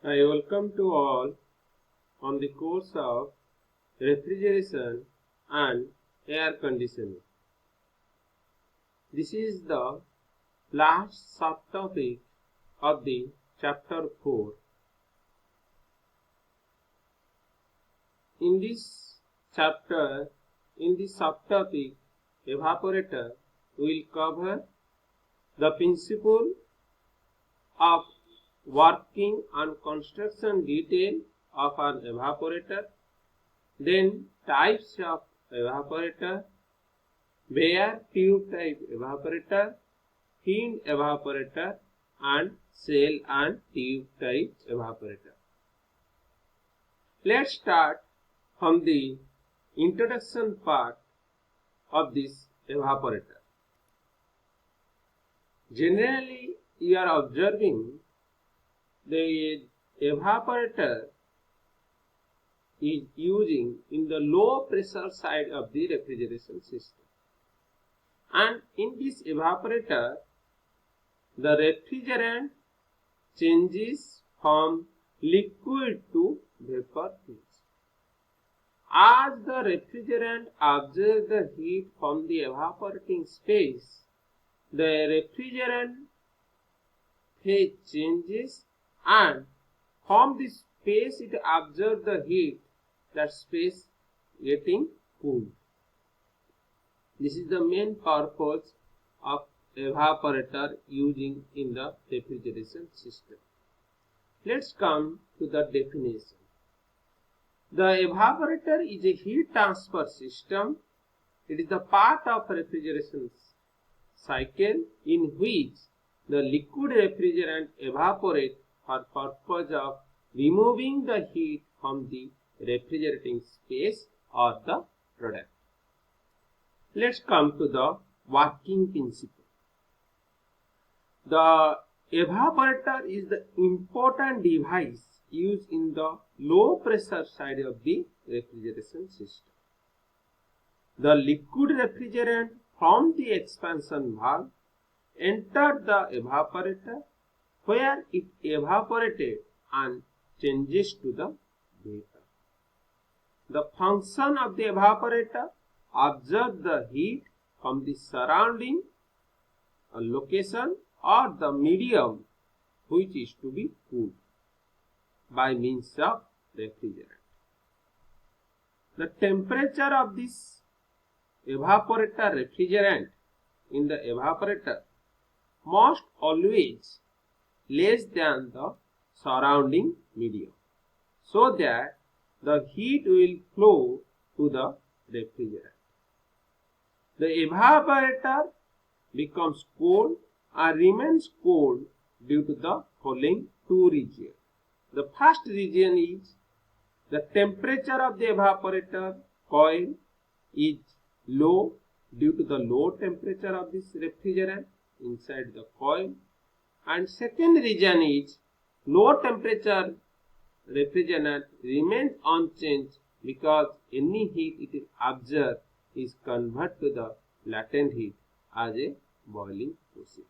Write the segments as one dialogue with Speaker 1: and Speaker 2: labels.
Speaker 1: I welcome to all on the course of refrigeration and air conditioning. This is the last subtopic of the chapter 4. In this chapter, in the subtopic evaporator, we will cover the principle of working and construction detail of an evaporator, then types of evaporator, bare tube type evaporator, finned evaporator, and shell and tube type evaporator. Let's start from the introduction part of this evaporator. Generally, you are observing the evaporator is using in the low pressure side of the refrigeration system. And in this evaporator, the refrigerant changes from liquid to vapor phase. As the refrigerant absorbs the heat from the evaporating space, the refrigerant phase changes, and from the space it absorbs the heat, that space getting cooled. This is the main purpose of evaporator using in the refrigeration system. Let's come to the definition. The evaporator is a heat transfer system. It is the part of refrigeration cycle in which the liquid refrigerant evaporates for purpose of removing the heat from the refrigerating space or the product. Let's come to the working principle. The evaporator is the important device used in the low pressure side of the refrigeration system. The liquid refrigerant from the expansion valve enters the evaporator, where it evaporated and changes to the vapor. The function of the evaporator absorbs the heat from the surrounding location or the medium which is to be cooled by means of refrigerant. The temperature of this evaporator refrigerant in the evaporator must always less than the surrounding medium, so that the heat will flow to the refrigerant. The evaporator becomes cold and remains cold due to the following two regions. The first region is the temperature of the evaporator coil is low due to the low temperature of this refrigerant inside the coil, and second region is low temperature refrigerant remains unchanged because any heat it is absorbed is converted to the latent heat as a boiling process.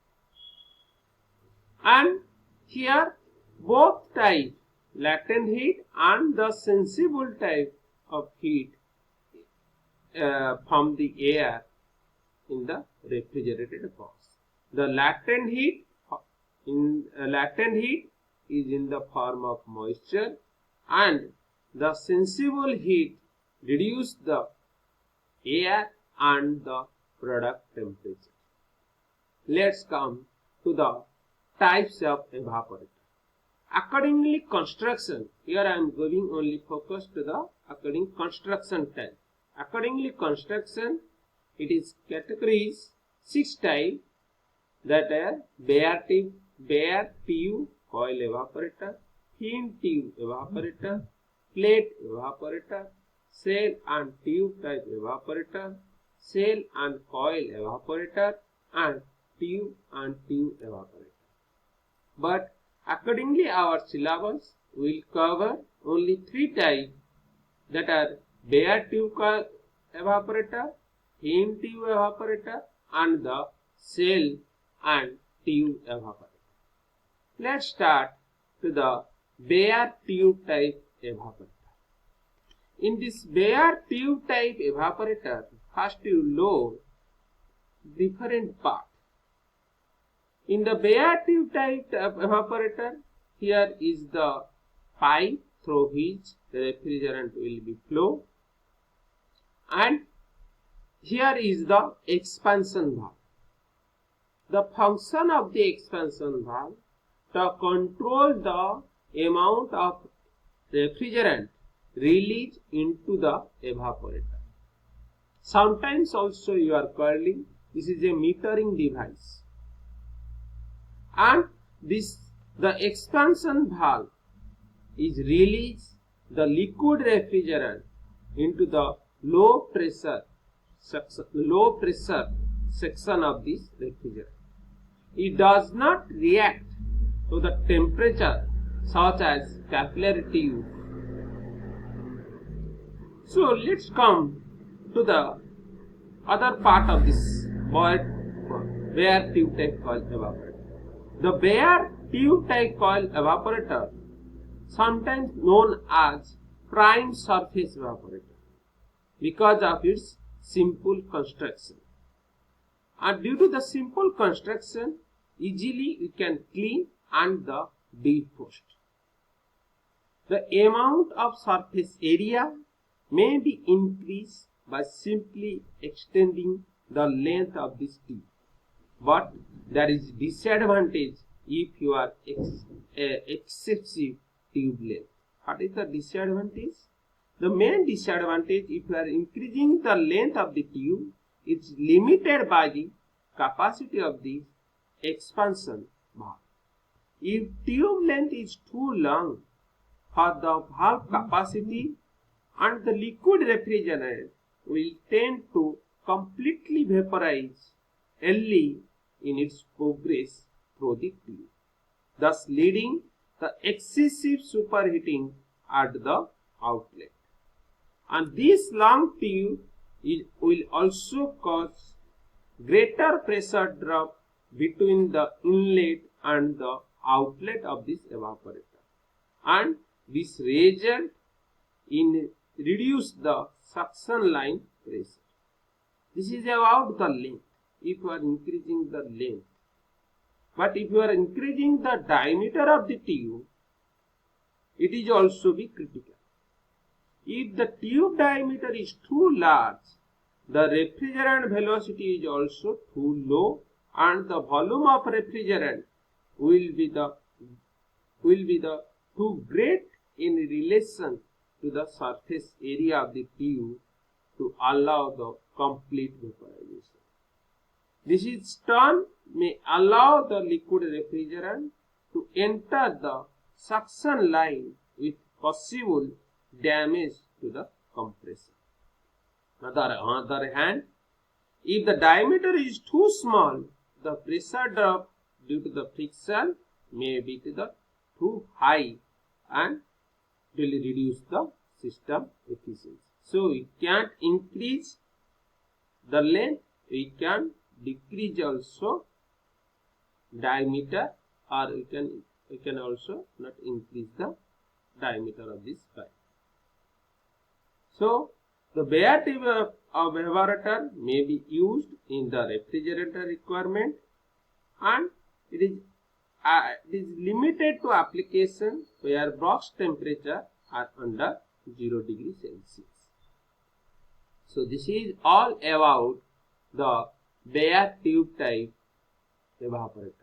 Speaker 1: And here both type, latent heat and the sensible type of heat from the air in the refrigerated box. The latent heat is in the form of moisture, and the sensible heat reduces the air and the product temperature. Let's come to the types of evaporator. Accordingly construction, here I am giving only focus to the according construction type. Accordingly construction, it is categories 6 type, that are bare tube coil evaporator, thin tube evaporator, plate evaporator, shell and tube type evaporator, shell and coil evaporator, and tube evaporator. But accordingly our syllabus will cover only 3 types, that are bare tube coil evaporator, thin tube evaporator, and the shell and tube evaporator. Let's start with the bare tube type evaporator. In this bare tube type evaporator, first you know different part. In the bare tube type evaporator, here is the pipe through which the refrigerant will be flow, and here is the expansion valve. The function of the expansion valve to control the amount of refrigerant released into the evaporator. Sometimes also you are calling, this is a metering device, and the expansion valve is release the liquid refrigerant into the low pressure section of this refrigerant. It does not react to the temperature such as capillary tube. So let's come to the other part of this bare tube type coil evaporator. The bare tube type coil evaporator, sometimes known as prime surface evaporator, because of its simple construction. And due to the simple construction, easily we can clean and the defrost. The amount of surface area may be increased by simply extending the length of this tube, but there is disadvantage if you are excessive tube length. What is the disadvantage? The main disadvantage, if you are increasing the length of the tube, it's limited by the capacity of the expansion valve. If tube length is too long for the valve capacity, and the liquid refrigerant will tend to completely vaporize early in its progress through the tube, thus leading the excessive superheating at the outlet. And this long tube will also cause greater pressure drop between the inlet and the outlet of this evaporator, and this result in reduce the suction line pressure. This is about the length, if you are increasing the length. But if you are increasing the diameter of the tube, it is also be critical. If the tube diameter is too large, the refrigerant velocity is also too low, and the volume of refrigerant will be the too great in relation to the surface area of the tube to allow the complete vaporization. This is turn may allow the liquid refrigerant to enter the suction line with possible damage to the compressor. On the other hand, if the diameter is too small, the pressure drop due to the friction may be too high and will reduce the system efficiency. So we can't increase the length, we can decrease also diameter, or we can also not increase the diameter of this pipe. So the bare tube of evaporator may be used in the refrigerator requirement, and it is limited to application where box temperature are under 0 degree Celsius. So this is all about the bare tube type evaporator.